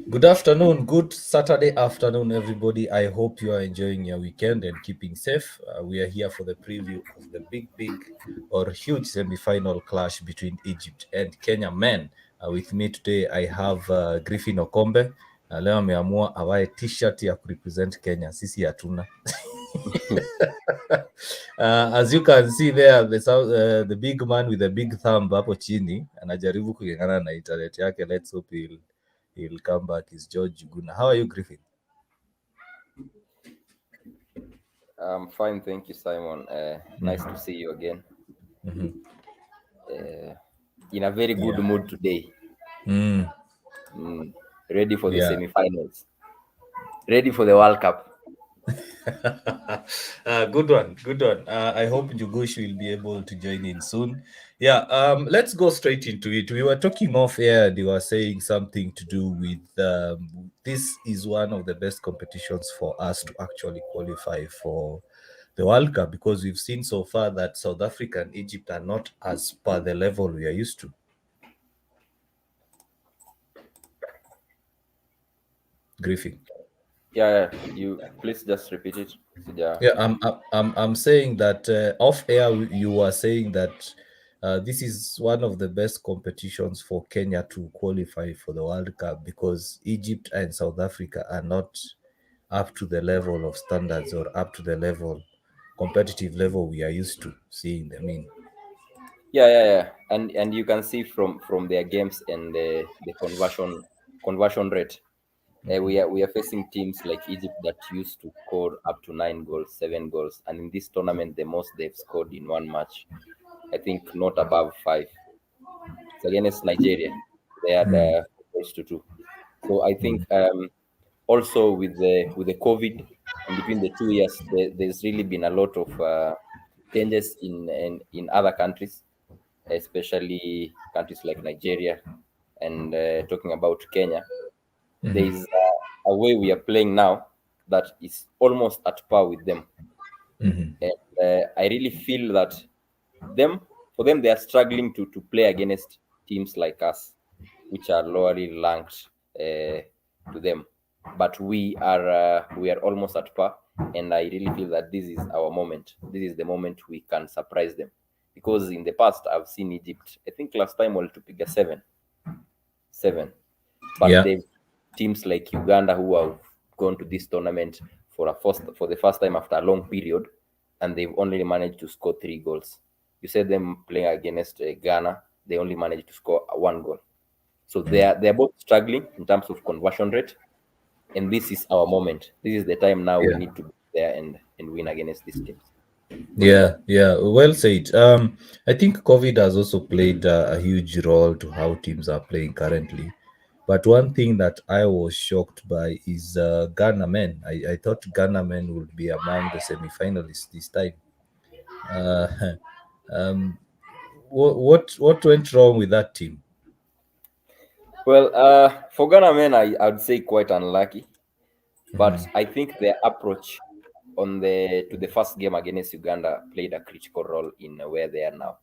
Good afternoon, good Saturday afternoon, everybody. I hope you are enjoying your weekend and keeping safe. We are here for the preview of the big or huge semi-final clash between Egypt and Kenya men. With me today, I have Griffin Okombe. Leo ameamua avae t-shirt ya kurepresent Kenya. Sisi hatuna. As you can see there, the big man with the big thumb hapo chini anajaribu kung'ang'ana na internet yake. Let's hope he'll come back. Is George Guna. How are you, Griffin? I'm fine, thank you, Simon. Nice to see you again. In a very good mood today. Mm, Ready for the yeah. semi-finals. Ready for the World Cup. Good one, good one. I hope Njugush will be able to join in soon. Yeah, let's go straight into it. We were talking off air, and you were saying something to do with this is one of the best competitions for us to actually qualify for the World Cup, because we've seen so far that South Africa and Egypt are not as per the level we are used to. Griffin. Yeah, you please just repeat it. Yeah, I'm saying that off air you were saying that this is one of the best competitions for Kenya to qualify for the World Cup, because Egypt and South Africa are not up to the level of standards or up to the level competitive level we are used to seeing them in. Yeah. And you can see from their games and the conversion rate. We are facing teams like Egypt that used to score up to 9 goals, 7 goals, and in this tournament, the most they've scored in one match, I think, not above five. It's against Nigeria. They had goals to two. So I think also with the COVID in between the 2 years, there's really been a lot of changes in other countries, especially countries like Nigeria, and talking about Kenya. There is a way we are playing now that is almost at par with them. And I really feel that them for them they are struggling to play against teams like us, which are lowerly ranked to them. But we are almost at par, and I really feel that this is our moment. This is the moment we can surprise them, because in the past I've seen Egypt. I think last time we to pick a seven, but Yeah. they've teams like Uganda who have gone to this tournament for the first time after a long period, and they've only managed to score 3 goals. You said them playing against Ghana, they only managed to score 1 goal. So they are both struggling in terms of conversion rate, and this is our moment. This is the time now we Yeah. need to be there and win against these teams. Yeah, well said. I think COVID has also played a huge role to how teams are playing currently. But one thing that I was shocked by is Ghana men. I thought Ghana men would be among the semi-finalists this time. Uh, um, what went wrong with that team? Well, for Ghana men, I would say quite unlucky, but I think their approach on the to the first game against Uganda played a critical role in where they are now.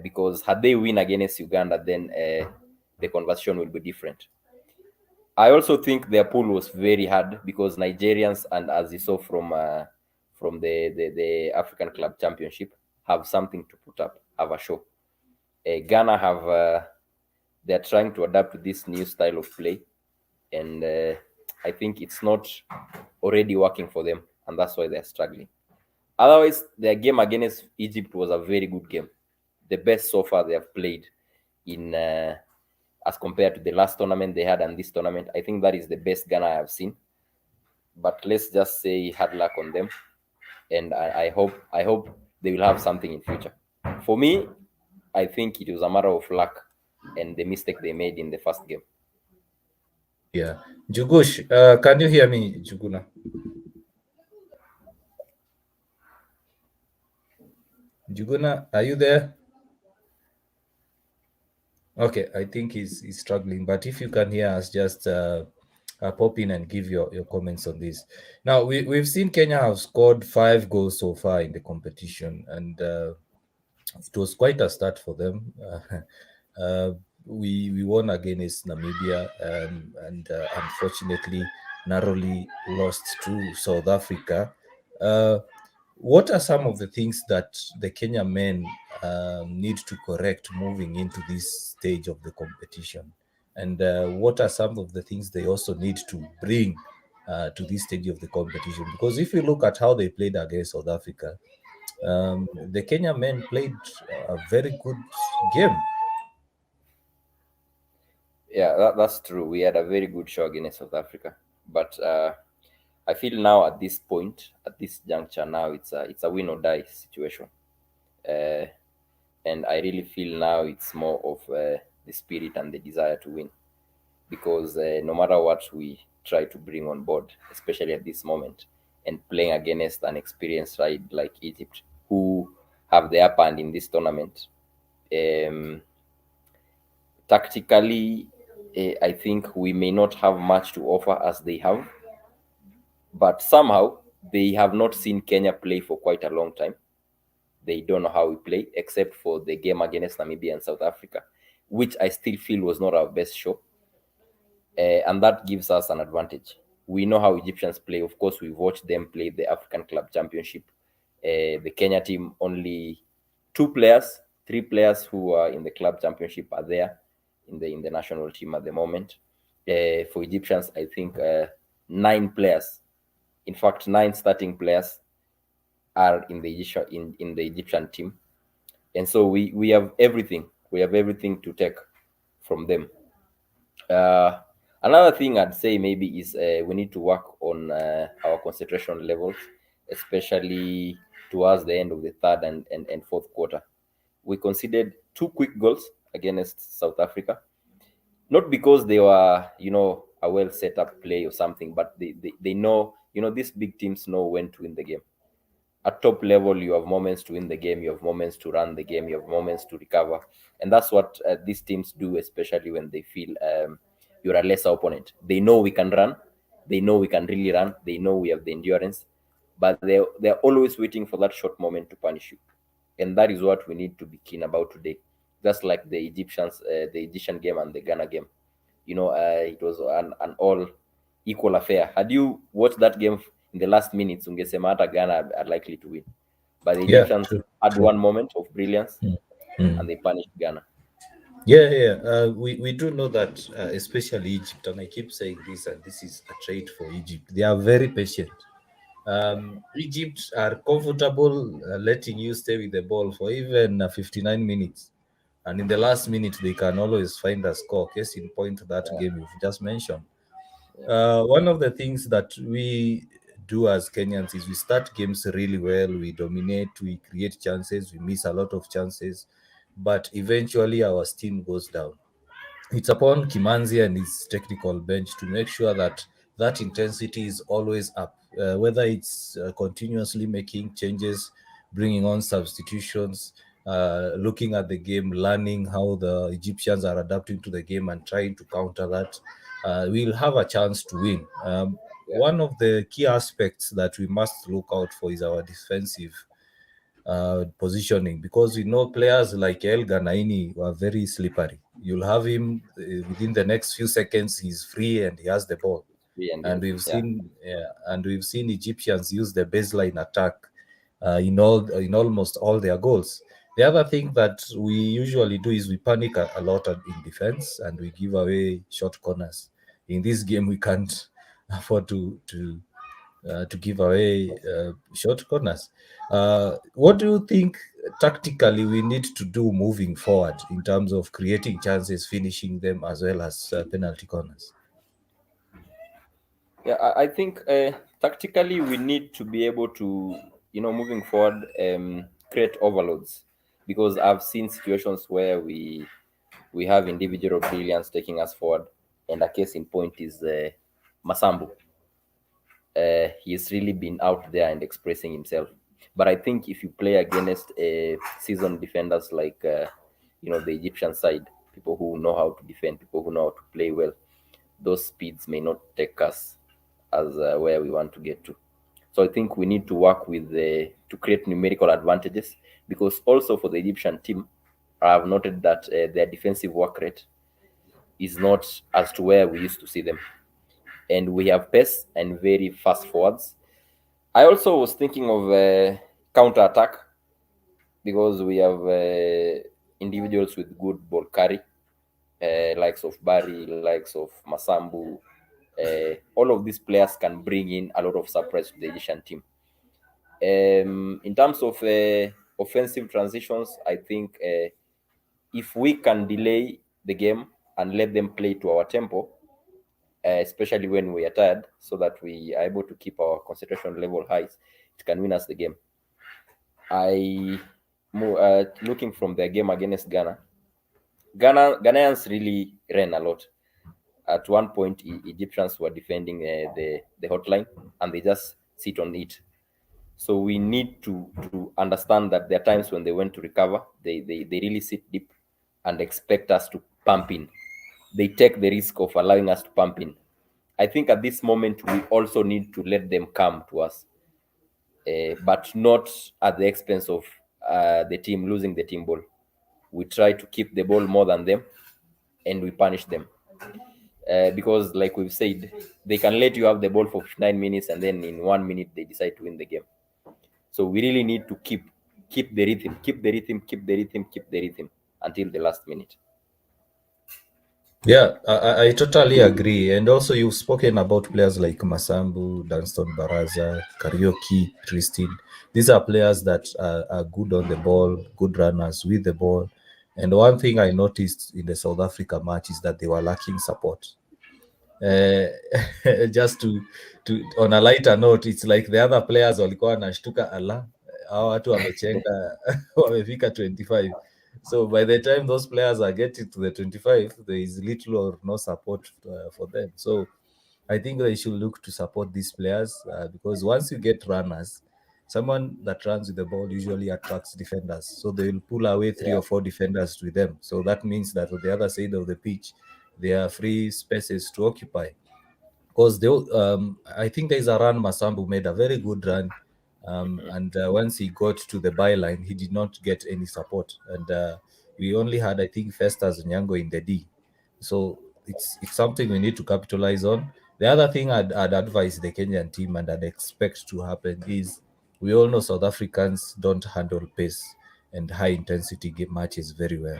Because had they win against Uganda, then the conversation will be different. I also think their pool was very hard because Nigerians, and as you saw from the African Club Championship, have something to put up, have a show. Ghana have they're trying to adapt to this new style of play, and I think it's not already working for them, and that's why they're struggling. Otherwise, their game against Egypt was a very good game, the best so far they have played in as compared to the last tournament they had and this tournament. I think that is the best Ghana I have seen. But let's just say hard luck on them, and I hope they will have something in future. For me, I think it was a matter of luck and the mistake they made in the first game. Yeah, Jugush, can you hear me, Juguna? Juguna, are you there? Okay, I think he's struggling, but if you can hear us, just pop in and give your comments on this. Now, we've seen Kenya have scored 5 goals so far in the competition, and it was quite a start for them. we won against Namibia, and unfortunately narrowly lost to South Africa. Uh, what are some of the things that the Kenya men need to correct moving into this stage of the competition? And what are some of the things they also need to bring to this stage of the competition? Because if you look at how they played against South Africa, the Kenya men played a very good game. Yeah, that's true. We had a very good show against South Africa, but I feel now at this point, at this juncture, now it's a win or die situation, uh, and I really feel now it's more of the spirit and the desire to win, because no matter what we try to bring on board, especially at this moment, and playing against an experienced side like Egypt, who have the upper hand in this tournament, um, tactically, I think we may not have much to offer as they have, but somehow they have not seen Kenya play for quite a long time. They don't know how we play, except for the game against Namibia and South Africa, which I still feel was not our best show. And that gives us an advantage. We know how Egyptians play. Of course, we've watched them play the African Club Championship. The Kenya team, only two players, three players who are in the club championship are there in the national team at the moment. For Egyptians, I think nine players, in fact, nine starting players are in the Egyptian team, and so we have everything. We have everything to take from them. Uh, Another thing I'd say maybe is we need to work on our concentration levels, especially towards the end of the third and fourth quarter. We conceded two quick goals against South Africa, not because they were, a well set up play or something, but they know, these big teams know when to win the game. At top level, you have moments to win the game, you have moments to run the game, you have moments to recover, and that's what these teams do, especially when they feel you're a lesser opponent. They know we can run, they know we can really run, they know we have the endurance, but they're always waiting for that short moment to punish you, and that is what we need to be keen about today. Just like the Egyptian game and the Ghana game, it was an all equal affair. Had you watched that game in the last minutes, ungesema hata Ghana are likely to win. But the Yeah, Egyptians true, had true. one moment of brilliance Mm, mm. and they punished Ghana. Yeah, yeah. We do know that, especially Egypt, and I keep saying this, and this is a trait for Egypt. They are very patient. Egypt are comfortable letting you stay with the ball for even 59 minutes. And in the last minute, they can always find a score. Case in point, that Yeah, game you've just mentioned. yeah, One of the things that we do as Kenyans is we start games really well, we dominate, we create chances, we miss a lot of chances, but eventually our steam goes down. It's upon Kimanzi and his technical bench to make sure that that intensity is always up, whether it's continuously making changes, bringing on substitutions, looking at the game, learning how the Egyptians are adapting to the game and trying to counter that. We'll have a chance to win. yeah. One of the key aspects that we must look out for is our defensive positioning, because we know players like El Ganaini are very slippery. You'll have him within the next few seconds, he's free and he has the ball. Three and And yes, we've yeah, seen, yeah, and we've seen Egyptians use the baseline attack in almost all their goals. The other thing that we usually do is we panic a lot in defense and we give away short corners. In this game, we can't afford to give away short corners. What do you think tactically we need to do moving forward in terms of creating chances, finishing them, as well as penalty corners? yeah. I think tactically we need to be able to, moving forward, create overloads, because I've seen situations where we have individual brilliance taking us forward, and a case in point is Masambu. He's really been out there and expressing himself. But I think if you play against seasoned defenders like the Egyptian side, people who know how to defend, people who know how to play well, those speeds may not take us as where we want to get to. So I think we need to work with to create numerical advantages, because also for the Egyptian team, I've noted that their defensive work rate is not as to where we used to see them, and we have pace and very fast forwards. I also was thinking of counter attack because we have individuals with good ball carry, likes of Barry, likes of Masambu. All of these players can bring in a lot of surprise to the Egyptian team. In terms of offensive transitions, I think if we can delay the game and let them play to our tempo, especially when we are tired, so that we are able to keep our concentration level high, it can win us the game. Looking from their game against Ghana, Ghanaians really ran a lot. At one point, Egyptians were defending the hotline, and they just sit on it. So we need to understand that there are times when they went to recover, they really sit deep and expect us to pump in. They take the risk of allowing us to pump in. I think at this moment we also need to let them come to us, but not at the expense of the team losing the team ball. We try to keep the ball more than them, and we punish them. Because, like we've said, they can let you have the ball for 9 minutes, and then in 1 minute they decide to win the game. So we really need to keep the rhythm, keep the rhythm, keep the rhythm, keep the rhythm until the last minute. Yeah, I totally agree. And also, you've spoken about players like Masambu, Dunston Baraza, Karaoke, Christine. These are players that are good on the ball, good runners with the ball. And one thing I noticed in the South Africa match is that they were lacking support. uh, just to on a lighter note, it's like the other players walikuwa wanashtuka, ala, hao watu wamechenga wamefika 25. So by the time those players are getting to the 25, there is little or no support for them. So I think they should look to support these players, because once you get runners, someone that runs with the ball usually attracts defenders. So they will pull away three Yeah, or four defenders with them. So that means that on the other side of the pitch, there are free spaces to occupy. Because I think there's a run Masambu made a very good run, and once he got to the byline, he did not get any support, and we only had, I think, Festus Nyango in the D. So it's something we need to capitalize on. The other thing I'd advise the Kenyan team and I'd expect to happen is, we all know South Africans don't handle pace and high intensity game matches very well.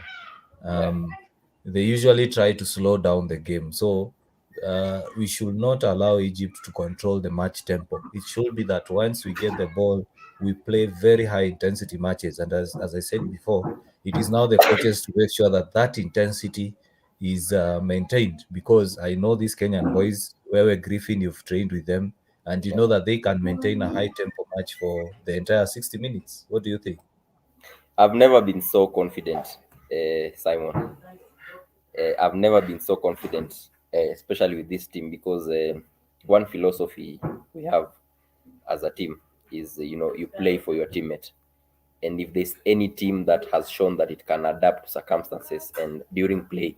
yeah, um, they usually try to slow down the game. So we should not allow Egypt to control the match tempo. It should be that once we get the ball, we play very high intensity matches. And as I said before, it is now the coaches to make sure that that intensity is maintained. Because I know these Kenyan boys, where Griffin, you've trained with them, and you yeah. know that they can maintain a high tempo match for the entire 60 minutes. What do you think? I've never been so confident, Simon. I've never been so confident, especially with this team, because one philosophy we have as a team is, you play for your teammate. And if there's any team that has shown that it can adapt to circumstances and during play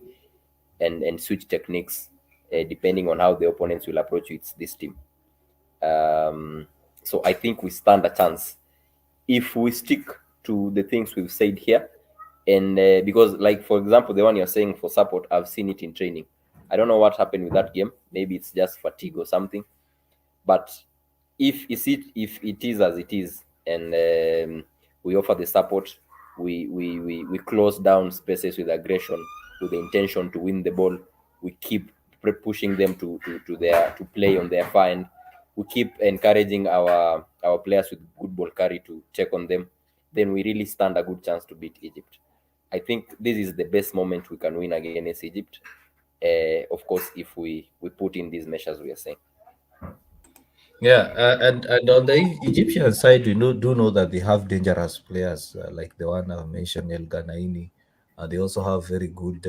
and switch techniques, depending on how the opponents will approach you, it's this team. Um, so I think we stand a chance if we stick to the things we've said here. And because, like, for example, the one you're saying for support, I've seen it in training. I don't know what happened with that game. Maybe it's just fatigue or something. But if it is as it is, and we offer the support, we close down spaces with aggression, with the intention to win the ball. We keep pushing them to play on their far end. We keep encouraging our players with good ball carry to check on them. Then we really stand a good chance to beat Egypt. I think this is the best moment we can win against Egypt. Of course, if we put in these measures we are saying. Yeah, and on the Egyptian side, we do know that they have dangerous players, like the one I mentioned, El Ghanaini. They also have very good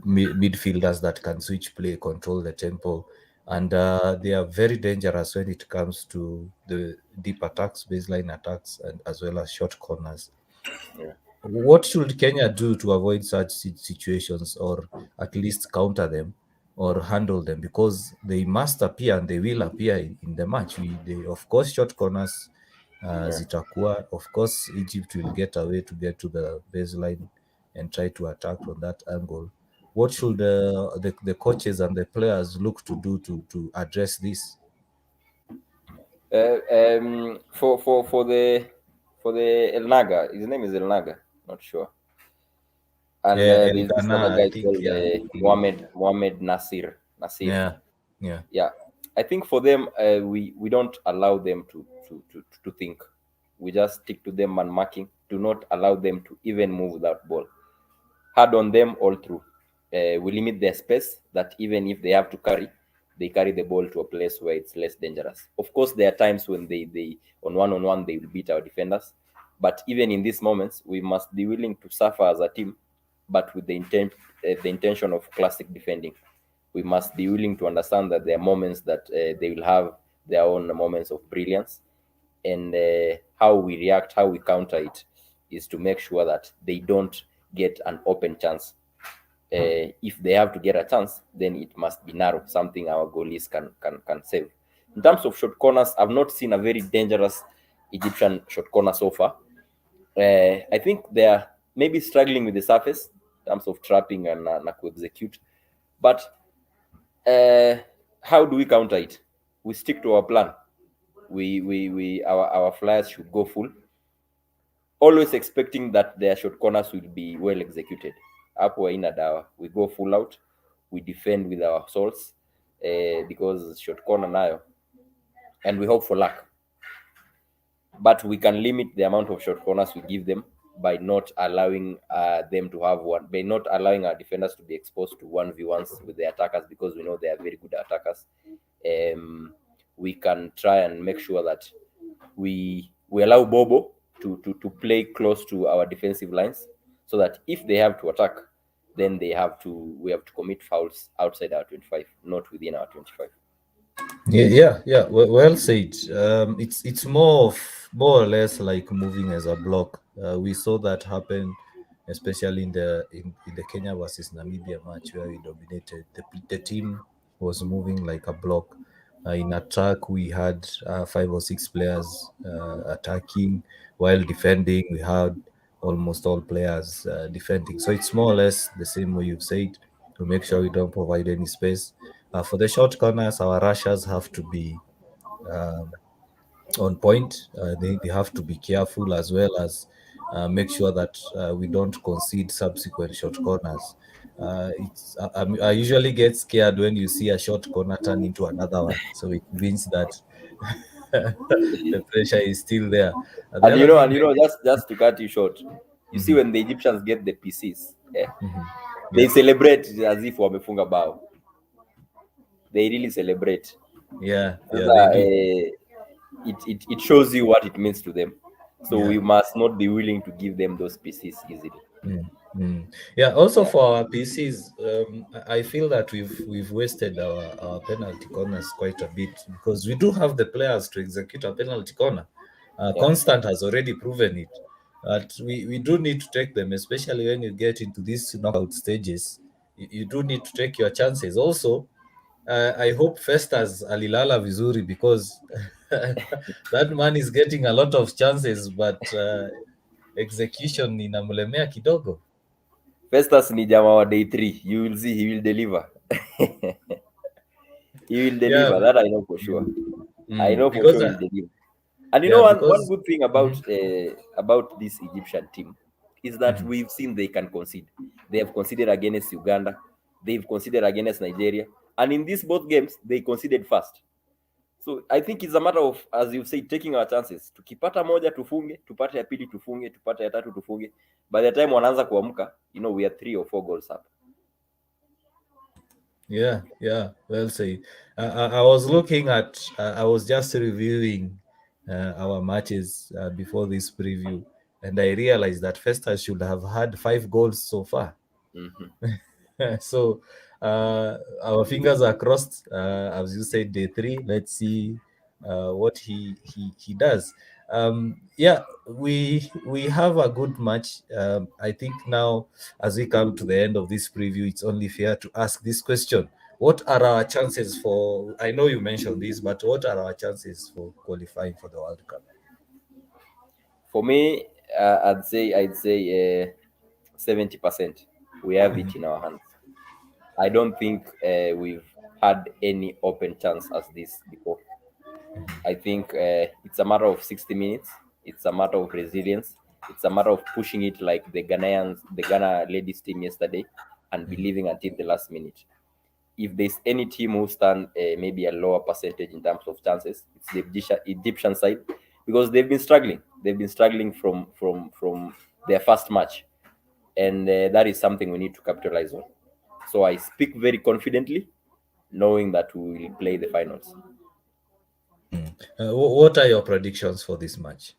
midfielders that can switch play, control the tempo, and they are very dangerous when it comes to the deep attacks, baseline attacks, and as well as short corners. Yeah. What should Kenya do to avoid such situations, or at least counter them or handle them? Because they must appear and they will appear in the match. They, of course, short corners. Yeah. zitakuwa. Of course, Egypt will get away to get to the baseline and try to attack from that angle. What should the coaches and the players look to do to address this? For the El Naga, his name is El Naga. Not sure. And Yeah, El there's this other Ghana, I guy think. called Yeah, Mohamed Nasir. yeah, yeah. Yeah, I think for them, we don't allow them to think. We just stick to them and marking. Do not allow them to even move that ball. Hard on them all through. We limit their space, that even if they have to carry, they carry the ball to a place where it's less dangerous. Of course, there are times when they on one they will beat our defenders, but even in these moments, we must be willing to suffer as a team, but with the intention of classic defending. We must be willing to understand that there are moments that they will have their own moments of brilliance, and how we react, how we counter it, is to make sure that they don't get an open chance. If they have to get a chance, then it must be narrow, something our goalies can save. In terms of short corners, I've not seen a very dangerous Egyptian short corner so far. I think they are maybe struggling with the surface in terms of trapping and execute. But uh, how do we counter it? We stick to our plan. Our flyers should go full, always expecting that their short corners will be well executed. Hapo haina dawa. We go full out, we defend with our souls, because short corner nayo, and we hope for luck. But we can limit the amount of short corners we give them by not allowing them to have one, by not allowing our defenders to be exposed to 1v1s with the attackers, because we know they are very good attackers. We can try and make sure that we allow Bobo to play close to our defensive lines, so that if they have to attack, then we have to commit fouls outside our 25, not within our 25. Yeah, yeah, yeah. Well said. It's more or less like moving as a block. We saw that happen, especially in the Kenya versus Namibia match where we dominated. The team was moving like a block. In attack, we had 5 or 6 players attacking, while defending, we had almost all players defending. So it's more or less the same way you've said, to make sure we don't provide any space. For the short corners, our rushers have to be um, on point. They have to be careful, as well as make sure that we don't concede subsequent short corners. I usually get scared when you see a short corner turn into another one. So it means that the pressure is still there. The other thing, Just to cut you short, you see mhm, when the Egyptians get the PCs, mhm, they yeah, celebrate as if wamefunga bao. They really celebrate. yeah, yeah, Sasa, they do. it shows you what it means to them. So Yeah. we must not be willing to give them those PCs easily. Mm, mm. Yeah. Also Yeah. for our PCs, I feel that we've wasted our penalty corners quite a bit, because we do have the players to execute a penalty corner. Yeah. Constant has already proven it, but we do need to take them, especially when you get into these knockout stages. You do need to take your chances. Also, I hope Festus alilala vizuri, because that man is getting a lot of chances, but execution inamlemea kidogo. Festus ni jamaa wa day 3. You will see he will deliver. He will Yeah. deliver. That I know for sure. I know for Because sure he'll deliver. And you know, yeah, one because good thing mhm, about this Egyptian team is that mhm. we've seen they can concede. They have conceded against Uganda, they've conceded against Nigeria, and in these both games they conceded fast. So I think it's a matter of, as you say, taking our chances. Tukipata moja tufunge, tupate ya pili tufunge, tupate ya tatu tufunge. By the time wanaanza kuamka, we are 3 or 4 goals up. Yeah, yeah, well said. I was looking at, I was just reviewing our matches before this preview, and I realized that Festus should have had 5 goals so far. Mhm. So our fingers are crossed. As you said, day 3. Let's see what he does. Yeah, we have a good match. I think now, as we come to the end of this preview, it's only fair to ask this question: what are our chances for? I know you mentioned this, but what are our chances for qualifying for the World Cup? For me, I'd say 70%. We have it in our hands. I don't think we've had any open chance as this before. I think it's a matter of 60 minutes. It's a matter of resilience. It's a matter of pushing it like the Ghana ladies team yesterday, and believing until the last minute. If there's any team who stand maybe a lower percentage in terms of chances, it's the Egyptian side, because they've been struggling. They've been struggling from their first match, and that is something we need to capitalize on. So I speak very confidently, knowing that we will play the finals. What are your predictions for this match?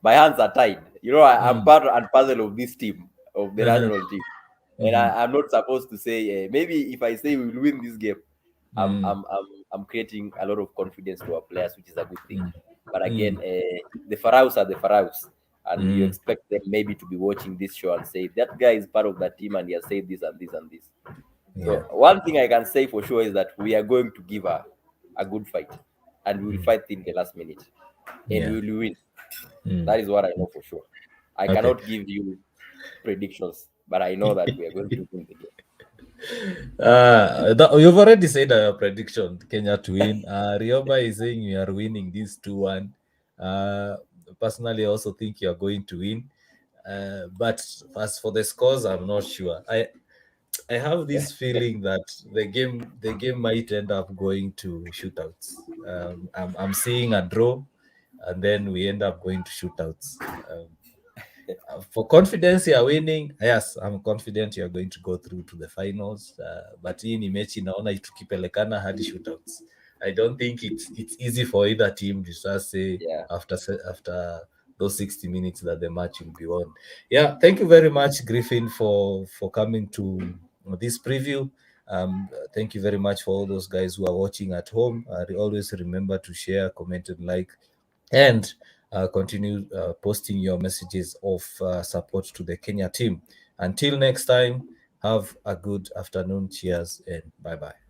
My hands are tied. I'm Mm, part and parcel of this team, of the uh-huh, national team, and mhm, I'm not supposed to say. Maybe if I say we will win this game, I'm mm, I'm I'm I'm creating a lot of confidence to our players, which is a good thing. mm, But again, mm, the Pharaohs are the Pharaohs, and you mm. expect them maybe to be watching this show and say that guy is part of that team and he has said this and this and this. Yeah. So one thing I can say for sure is that we are going to give a good fight, and we will Mm, fight till the last minute, and yeah. we will win. Mm. That is what I know for sure. I Okay. cannot give you predictions, but I know that we are going to win the game. You've already said your prediction, Kenya to win. Rioba is saying you are winning this 2-1. Uh, Personally, I also think you are going to win. But as for the scores, I'm not sure. I have this feeling that the game might end up going to shootouts. I'm seeing a draw, and then we end up going to shootouts. For confidence, you are winning. Yes, I'm confident you are going to go through to the finals. But hii ni mechi naona tukipelekana hadi shootouts. I don't think it's easy for either team to just say Yeah. after those 60 minutes that the match will be won. Yeah, thank you very much, Griffin, for coming to this preview. Thank you very much for all those guys who are watching at home. Always remember to share, comment, and like, and continue posting your messages of support to the Kenya team. Until next time, have a good afternoon. Cheers and bye bye.